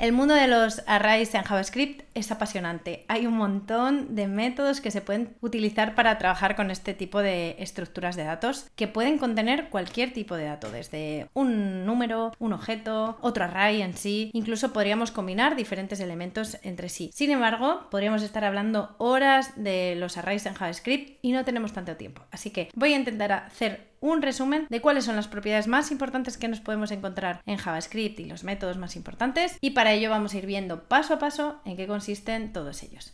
El mundo de los arrays en JavaScript es apasionante. Hay un montón de métodos que se pueden utilizar para trabajar con este tipo de estructuras de datos que pueden contener cualquier tipo de dato, desde un número, un objeto, otro array en sí. Incluso podríamos combinar diferentes elementos entre sí. Sin embargo, podríamos estar hablando horas de los arrays en JavaScript y no tenemos tanto tiempo. Así que voy a intentar hacer un resumen de cuáles son las propiedades más importantes que nos podemos encontrar en JavaScript y los métodos más importantes, y para ello vamos a ir viendo paso a paso en qué consisten todos ellos.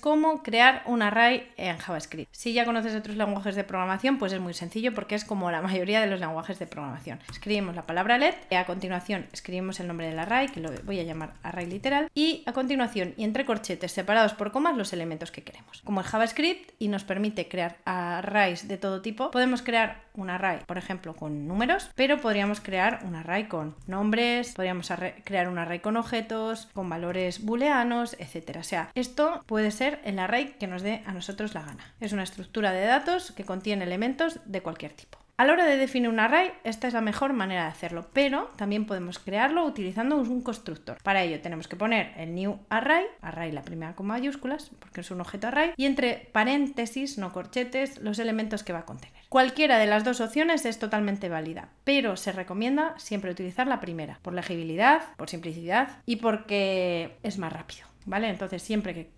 Cómo crear un array en JavaScript. Si ya conoces otros lenguajes de programación, pues es muy sencillo porque es como la mayoría de los lenguajes de programación. Escribimos la palabra let, a continuación escribimos el nombre del array, que lo voy a llamar array literal, y a continuación y entre corchetes separados por comas los elementos que queremos. Como el JavaScript y nos permite crear arrays de todo tipo, podemos crear un array, por ejemplo, con números, pero podríamos crear un array con nombres, podríamos crear un array con objetos, con valores booleanos, etcétera. O sea, esto puede ser el array que nos dé a nosotros la gana. Es una estructura de datos que contiene elementos de cualquier tipo. A la hora de definir un array, esta es la mejor manera de hacerlo, pero también podemos crearlo utilizando un constructor. Para ello tenemos que poner el new array, array la primera con mayúsculas, porque es un objeto array, y entre paréntesis, no corchetes, los elementos que va a contener. Cualquiera de las dos opciones es totalmente válida, pero se recomienda siempre utilizar la primera, por legibilidad, por simplicidad y porque es más rápido. ¿Vale? Entonces, siempre que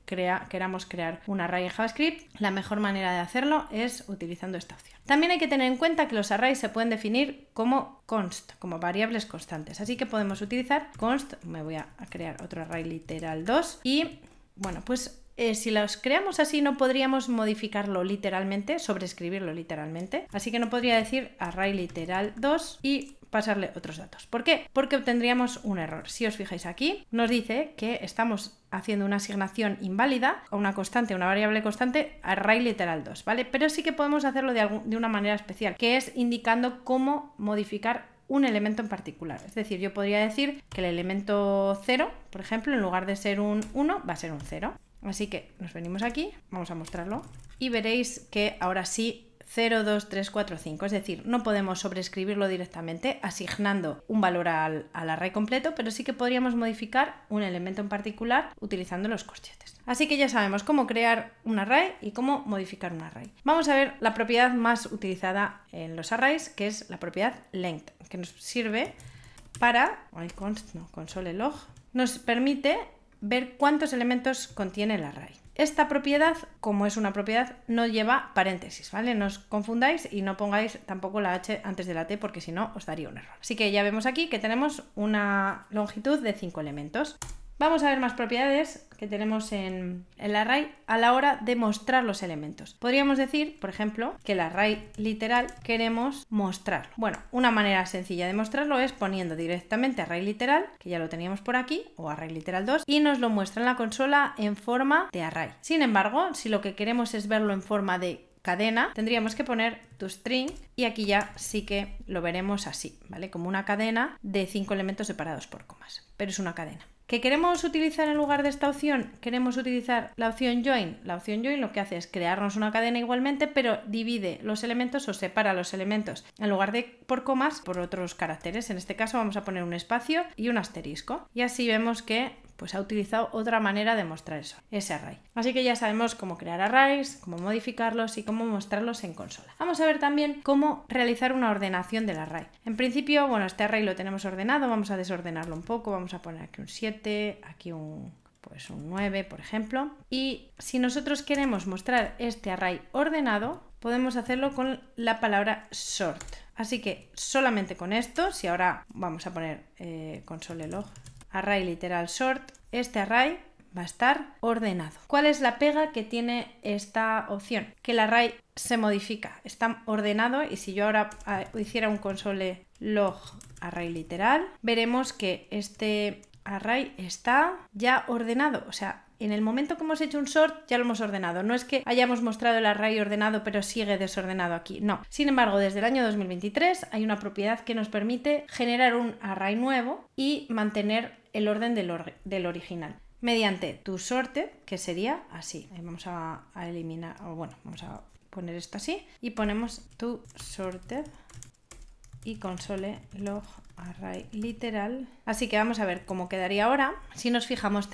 queramos crear un array en JavaScript, la mejor manera de hacerlo es utilizando esta opción. También hay que tener en cuenta que los arrays se pueden definir como const, como variables constantes. Así que podemos utilizar const, me voy a crear otro array literal 2 y, bueno, pues si los creamos así no podríamos modificarlo literalmente, sobreescribirlo literalmente. Así que no podría decir array literal 2 y pasarle otros datos. ¿Por qué? Porque obtendríamos un error. Si os fijáis aquí, nos dice que estamos haciendo una asignación inválida a una constante, una variable constante, array literal 2, ¿vale? Pero sí que podemos hacerlo de una manera especial, que es indicando cómo modificar un elemento en particular. Es decir, yo podría decir que el elemento 0, por ejemplo, en lugar de ser un 1, va a ser un 0. Así que nos venimos aquí, vamos a mostrarlo, y veréis que ahora sí 0, 2, 3, 4, 5, es decir, no podemos sobreescribirlo directamente asignando un valor al array completo, pero sí que podríamos modificar un elemento en particular utilizando los corchetes. Así que ya sabemos cómo crear un array y cómo modificar un array. Vamos a ver la propiedad más utilizada en los arrays, que es la propiedad length, que nos sirve para, console log, nos permite ver cuántos elementos contiene el array. Esta propiedad, como es una propiedad, no lleva paréntesis, ¿vale? No os confundáis y no pongáis tampoco la h antes de la t porque si no os daría un error. Así que ya vemos aquí que tenemos una longitud de 5 elementos. Vamos a ver más propiedades que tenemos en el array a la hora de mostrar los elementos. Podríamos decir, por ejemplo, que el array literal queremos mostrarlo. Bueno, una manera sencilla de mostrarlo es poniendo directamente array literal, que ya lo teníamos por aquí, o array literal 2, y nos lo muestra en la consola en forma de array. Sin embargo, si lo que queremos es verlo en forma de cadena, tendríamos que poner toString y aquí ya sí que lo veremos así, ¿vale? Como una cadena de 5 elementos separados por comas, pero es una cadena. ¿Qué queremos utilizar en lugar de esta opción? Queremos utilizar la opción join. La opción join lo que hace es crearnos una cadena igualmente, pero divide los elementos o separa los elementos en lugar de por comas por otros caracteres. En este caso vamos a poner un espacio y un asterisco. Y así vemos que pues ha utilizado otra manera de mostrar eso, ese array. Así que ya sabemos cómo crear arrays, cómo modificarlos y cómo mostrarlos en consola. Vamos a ver también cómo realizar una ordenación del array. En principio, bueno, este array lo tenemos ordenado, vamos a desordenarlo un poco, vamos a poner aquí un 7, aquí un 9, por ejemplo. Y si nosotros queremos mostrar este array ordenado, podemos hacerlo con la palabra sort. Así que solamente con esto, si ahora vamos a poner console log array literal sort, este array va a estar ordenado. ¿Cuál es la pega que tiene esta opción? Que el array se modifica, está ordenado y si yo ahora hiciera un console log array literal, veremos que este array está ya ordenado, o sea, en el momento que hemos hecho un sort ya lo hemos ordenado. No es que hayamos mostrado el array ordenado pero sigue desordenado aquí, no. Sin embargo, desde el año 2023 hay una propiedad que nos permite generar un array nuevo y mantener el orden del original mediante toSorted, que sería así. Vamos a eliminar, o bueno, vamos a poner esto así y ponemos toSorted y console log array literal. Así que vamos a ver cómo quedaría ahora. Si nos fijamos,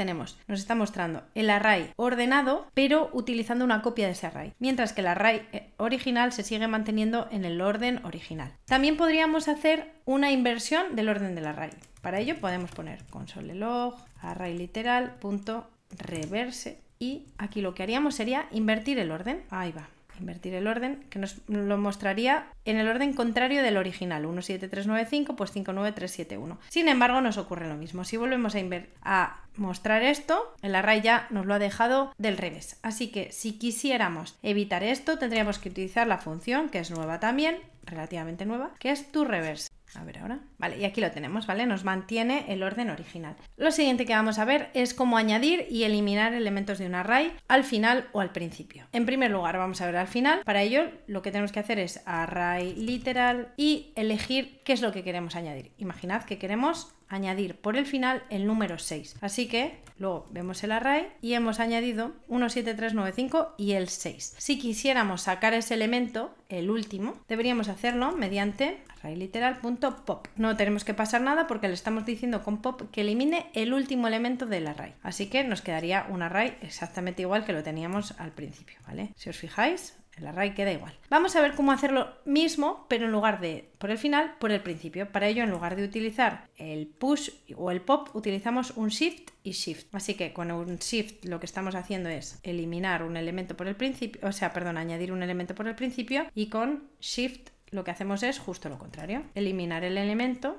nos está mostrando el array ordenado, pero utilizando una copia de ese array, mientras que el array original se sigue manteniendo en el orden original. También podríamos hacer una inversión del orden del array. Para ello podemos poner console log array literal punto reverse y aquí lo que haríamos sería invertir el orden. Ahí va. Invertir el orden, que nos lo mostraría en el orden contrario del original, 17395, pues 59371. Sin embargo, nos ocurre lo mismo. Si volvemos a mostrar esto, el array ya nos lo ha dejado del revés. Así que si quisiéramos evitar esto, tendríamos que utilizar la función, que es nueva también, relativamente nueva, que es toReverse. A ver ahora. Vale, y aquí lo tenemos, ¿vale? Nos mantiene el orden original. Lo siguiente que vamos a ver es cómo añadir y eliminar elementos de un array al final o al principio. En primer lugar, vamos a ver al final. Para ello, lo que tenemos que hacer es array literal y elegir qué es lo que queremos añadir. Imaginad que queremos añadir por el final el número 6. Así que luego vemos el array y hemos añadido 17395 y el 6. Si quisiéramos sacar ese elemento, el último, deberíamos hacerlo mediante array literal.pop. No tenemos que pasar nada porque le estamos diciendo con pop que elimine el último elemento del array. Así que nos quedaría un array exactamente igual que lo teníamos al principio, ¿vale? Si os fijáis, el array queda igual. Vamos a ver cómo hacer lo mismo, pero en lugar de por el final, por el principio. Para ello, en lugar de utilizar el push o el pop, utilizamos un shift y shift. Así que con un shift lo que estamos haciendo es eliminar un elemento por el principio, añadir un elemento por el principio, y con shift lo que hacemos es justo lo contrario. Eliminar el elemento.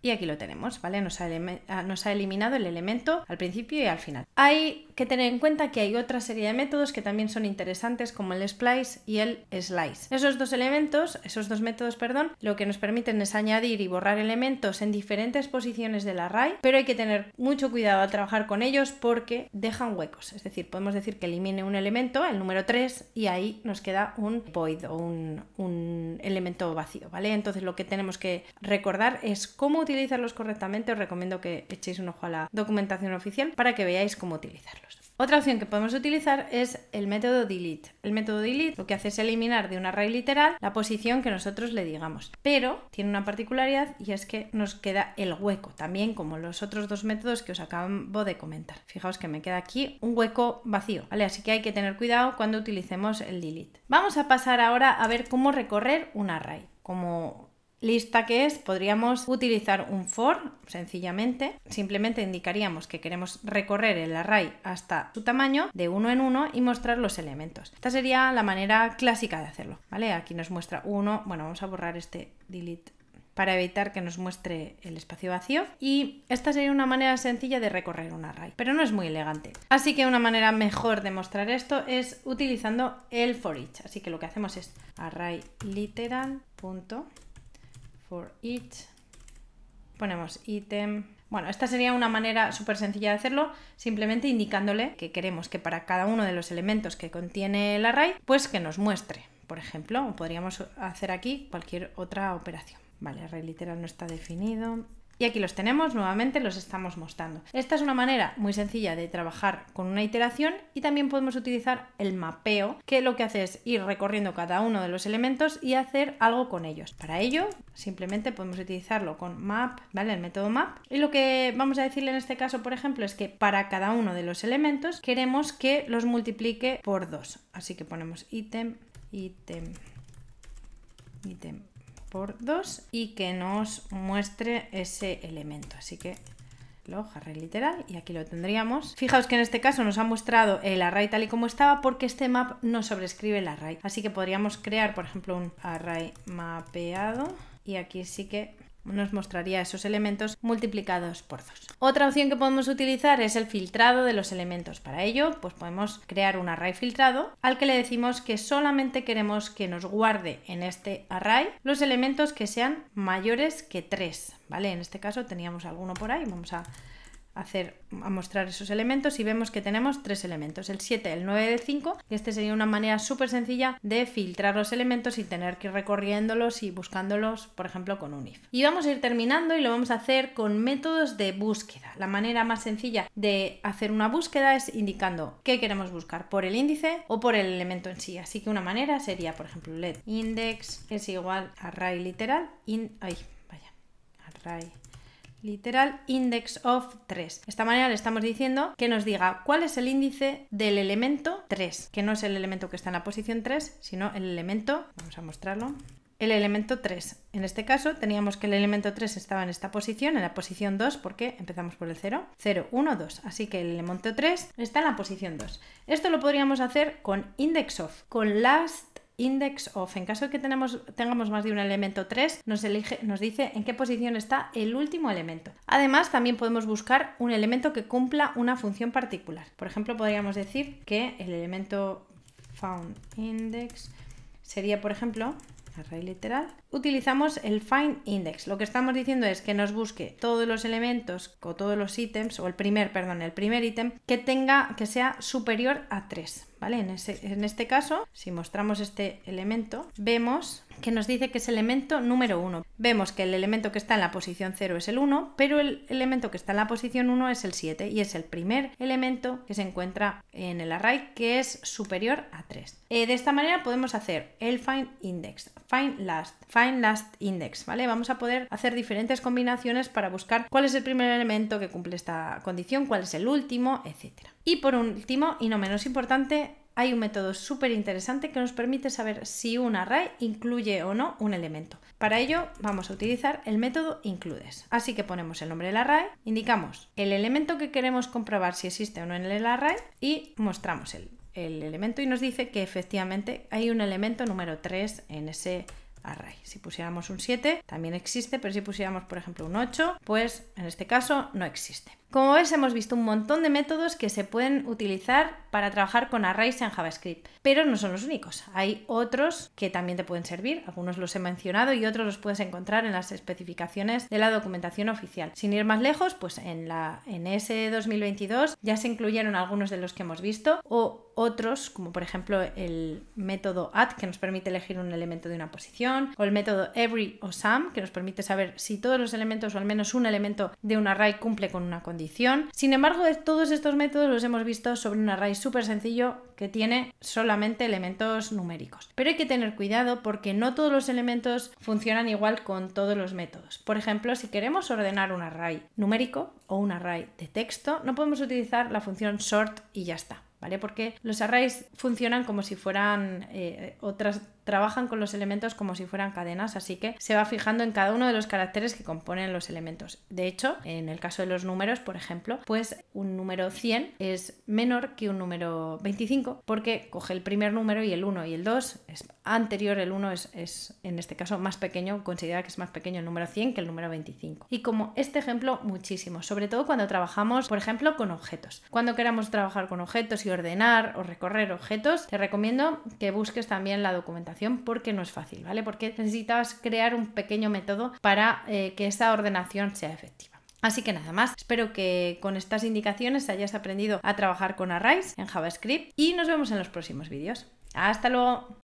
Y aquí lo tenemos, ¿vale? Nos ha eliminado el elemento al principio y al final. Hay que tener en cuenta que hay otra serie de métodos que también son interesantes, como el splice y el slice. Esos dos métodos, lo que nos permiten es añadir y borrar elementos en diferentes posiciones del array, pero hay que tener mucho cuidado al trabajar con ellos porque dejan huecos. Es decir, podemos decir que elimine un elemento, el número 3, y ahí nos queda un void o un elemento vacío, ¿vale? Entonces lo que tenemos que recordar es cómo utilizarlos correctamente. Os recomiendo que echéis un ojo a la documentación oficial para que veáis cómo utilizarlos. Otra opción que podemos utilizar es el método delete. El método delete lo que hace es eliminar de un array literal la posición que nosotros le digamos, pero tiene una particularidad y es que nos queda el hueco, también como los otros dos métodos que os acabo de comentar. Fijaos que me queda aquí un hueco vacío, ¿vale? Así que hay que tener cuidado cuando utilicemos el delete. Vamos a pasar ahora a ver cómo recorrer un array. Como lista que es, podríamos utilizar un for, sencillamente. Simplemente indicaríamos que queremos recorrer el array hasta su tamaño de 1 en 1 y mostrar los elementos. Esta sería la manera clásica de hacerlo, ¿vale? Aquí nos muestra 1, bueno, vamos a borrar este delete para evitar que nos muestre el espacio vacío, y esta sería una manera sencilla de recorrer un array, pero no es muy elegante. Así que una manera mejor de mostrar esto es utilizando el for each. Así que lo que hacemos es array literal. For each, ponemos item. Bueno, esta sería una manera súper sencilla de hacerlo, simplemente indicándole que queremos que para cada uno de los elementos que contiene el array, pues que nos muestre. Por ejemplo, podríamos hacer aquí cualquier otra operación. Vale, array literal no está definido. Y aquí los tenemos, nuevamente los estamos mostrando. Esta es una manera muy sencilla de trabajar con una iteración, y también podemos utilizar el mapeo, que lo que hace es ir recorriendo cada uno de los elementos y hacer algo con ellos. Para ello, simplemente podemos utilizarlo con map, ¿vale? El método map. Y lo que vamos a decirle en este caso, por ejemplo, es que para cada uno de los elementos queremos que los multiplique por 2. Así que ponemos item por 2 y que nos muestre ese elemento. Así que log array literal, y aquí lo tendríamos. Fijaos que en este caso nos ha mostrado el array tal y como estaba porque este map no sobrescribe el array. Así que podríamos crear, por ejemplo, un array mapeado, y aquí sí que nos mostraría esos elementos multiplicados por 2. Otra opción que podemos utilizar es el filtrado de los elementos. Para ello, pues podemos crear un array filtrado al que le decimos que solamente queremos que nos guarde en este array los elementos que sean mayores que 3, ¿vale? En este caso teníamos alguno por ahí, vamos a a mostrar esos elementos y vemos que tenemos 3 elementos, el 7, el 9 y el 5, y este sería una manera súper sencilla de filtrar los elementos sin tener que ir recorriéndolos y buscándolos, por ejemplo, con un if. Y vamos a ir terminando y lo vamos a hacer con métodos de búsqueda. La manera más sencilla de hacer una búsqueda es indicando qué queremos buscar, por el índice o por el elemento en sí. Así que una manera sería, por ejemplo, let index es igual a array literal array literal index of 3. De esta manera le estamos diciendo que nos diga cuál es el índice del elemento 3, que no es el elemento que está en la posición 3, sino el elemento, vamos a mostrarlo, el elemento 3. En este caso teníamos que el elemento 3 estaba en esta posición, en la posición 2, porque empezamos por el 0, 0, 1, 2. Así que el elemento 3 está en la posición 2. Esto lo podríamos hacer con index of, con last index of. En caso de que tengamos más de un elemento 3, nos dice en qué posición está el último elemento. Además, también podemos buscar un elemento que cumpla una función particular. Por ejemplo, podríamos decir que el elemento found index sería, por ejemplo, array literal. Utilizamos el find index. Lo que estamos diciendo es que nos busque todos los elementos o todos los ítems, o el primer ítem que sea superior a 3. ¿Vale? En este caso, si mostramos este elemento, vemos que nos dice que es elemento número 1. Vemos que el elemento que está en la posición 0 es el 1, pero el elemento que está en la posición 1 es el 7 y es el primer elemento que se encuentra en el array que es superior a 3. De esta manera podemos hacer el find index, find last index, ¿vale? Vamos a poder hacer diferentes combinaciones para buscar cuál es el primer elemento que cumple esta condición, cuál es el último, etc. Y por último, y no menos importante, hay un método súper interesante que nos permite saber si un array incluye o no un elemento. Para ello vamos a utilizar el método includes. Así que ponemos el nombre del array, indicamos el elemento que queremos comprobar si existe o no en el array y mostramos el elemento y nos dice que efectivamente hay un elemento número 3 en ese array. Si pusiéramos un 7 también existe, pero si pusiéramos por ejemplo un 8, pues en este caso no existe. Como ves, hemos visto un montón de métodos que se pueden utilizar para trabajar con arrays en JavaScript, pero no son los únicos. Hay otros que también te pueden servir, algunos los he mencionado y otros los puedes encontrar en las especificaciones de la documentación oficial. Sin ir más lejos, pues en ES 2022 ya se incluyeron algunos de los que hemos visto, o otros, como por ejemplo el método add, que nos permite elegir un elemento de una posición, o el método every o sum, que nos permite saber si todos los elementos o al menos un elemento de un array cumple con una condición. Sin embargo, todos estos métodos los hemos visto sobre un array súper sencillo que tiene solamente elementos numéricos. Pero hay que tener cuidado porque no todos los elementos funcionan igual con todos los métodos. Por ejemplo, si queremos ordenar un array numérico o un array de texto, no podemos utilizar la función sort y ya está, ¿vale? Porque los arrays funcionan como si fueran trabajan con los elementos como si fueran cadenas, así que se va fijando en cada uno de los caracteres que componen los elementos. De hecho, en el caso de los números, por ejemplo, pues un número 100 es menor que un número 25 porque coge el primer número y el 1 y el 2 es anterior, el 1 es en este caso más pequeño, considera que es más pequeño el número 100 que el número 25. Y como este ejemplo, muchísimo, sobre todo cuando trabajamos, por ejemplo, con objetos. Cuando queramos trabajar con objetos y ordenar o recorrer objetos, te recomiendo que busques también la documentación porque no es fácil, ¿vale? Porque necesitas crear un pequeño método para que esa ordenación sea efectiva. Así que nada más, espero que con estas indicaciones hayas aprendido a trabajar con arrays en JavaScript y nos vemos en los próximos vídeos. ¡Hasta luego!